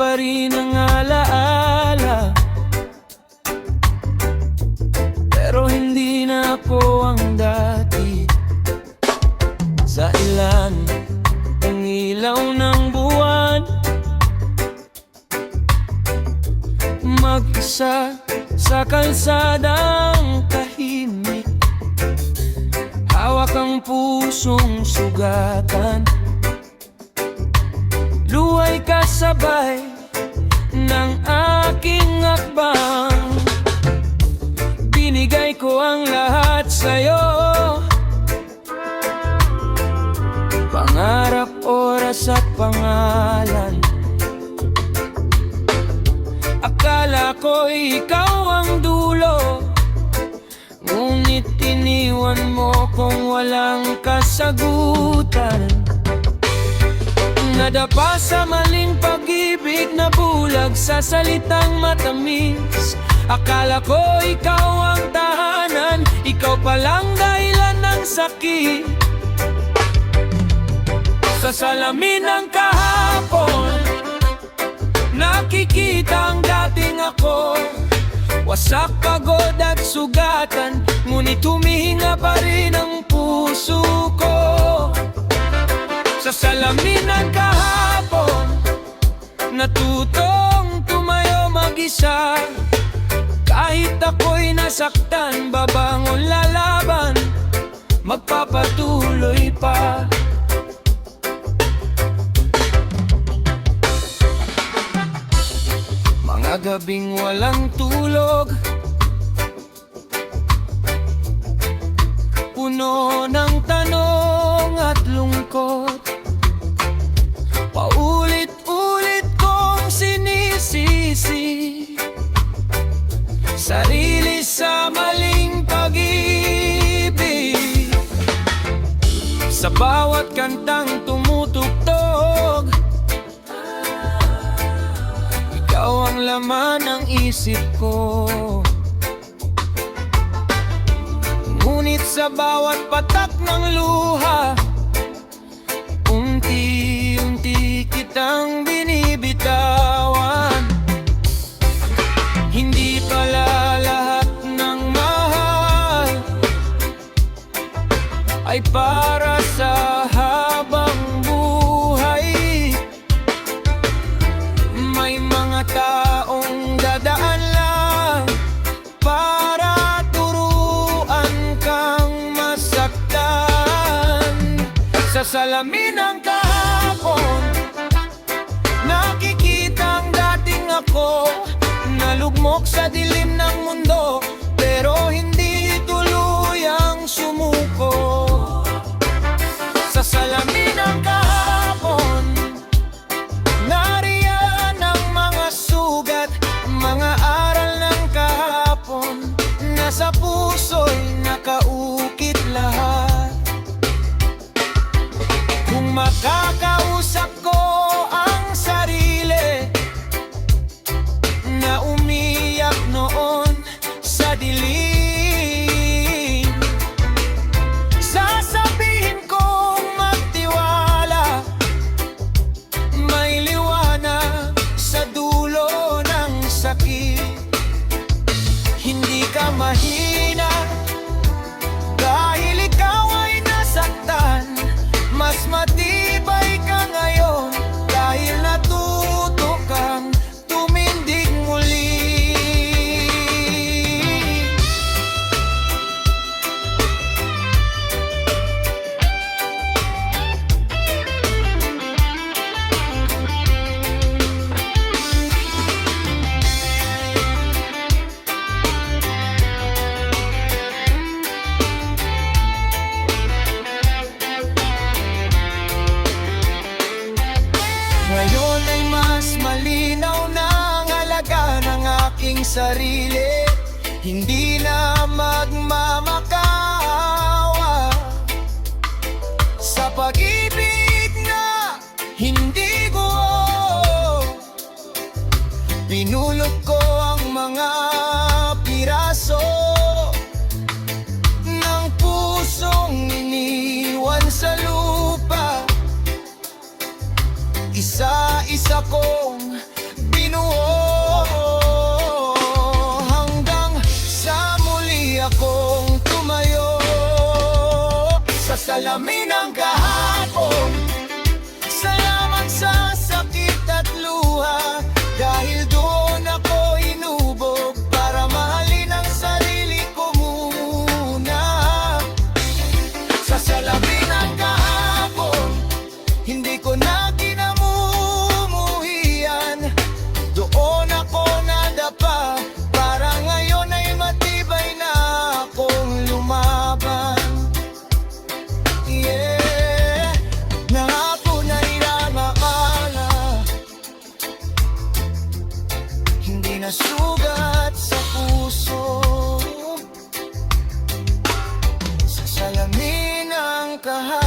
pa rin ang alaala, pero hindi na ako ang dati. Sa ilan ang ilaw ng buwan, mag-isa sa kalsadang tahimik, hawak ang pusong sugatan. Luway kasabay ng aking akbang, binigay ko ang lahat sa'yo. Pangarap, oras at pangalan, akala ko ikaw ang dulo, ngunit iniwan mo kung walang kasagutan. Nadapa sa maling pag-ibig, na bulag sa salitang matamis. Akala ko ikaw ang tahanan, ikaw palang dahilan ng sakit. Sa salamin ng kahapon, nakikita ang dating ako. Wasak, pagod at sugatan, ngunit humihinga pa rin ang puso ko. Sa salamin ng kahapon, natutong tumayo mag-isa. Kahit ako'y nasaktan, babangon, lalaban, magpapatuloy pa. Mga gabing walang tulog, puno ng tanong at lungkot. Paulit-ulit kong sinisisi sarili sa maling pag-ibig. Sa bawat kantang tumutugtog, ikaw ang laman ng isip ko. Ngunit sa bawat patak ng luha, unti-unti kitang binibitawan. Hindi pala lahat ng mahal ay para sa habang buhay. May mga taong dadaan lang para turuan kang masaktan. Sa salamin ng kahapon, nakikita ang dating ako, nalugmok sa dilim ng mundo, pero hindi tuluyang sumuko. Sa salamin ng kahapon, nariyan ang mga sugat, mga aral ng kahapon, nasa puso'y nakaukit lahat. Kung makakausap ko ang sarili na umiyak noon sa dilim, sasabihin kong magtiwala, may liwanag sa dulo ng sakit. Hindi ka mahina dahil ikaw ay nasaktan, mas matibay ka ngayon dahil natuto kang tumindig muli. Ngayon ay mas malinaw na ang halaga ng aking sarili, hindi na magmamakaawa sa pag-ibig na hindi ko. Pinulot ko ang mga piraso ng pusong iniwan sa lupa. Isa-isa kong salamin ng kahapon. Salamat sa sakit at luha, dahil doon ako inubog para mahalin ang sarili ko muna. Sa salamin ng kahapon, hindi ko na kinamumuhian. Doon ako nadapa, para ngayon ay matibay na akong lumaban. Yeah, na hapon ay namaala, hindi na sugat sa puso. Sa salamin ng kahapon,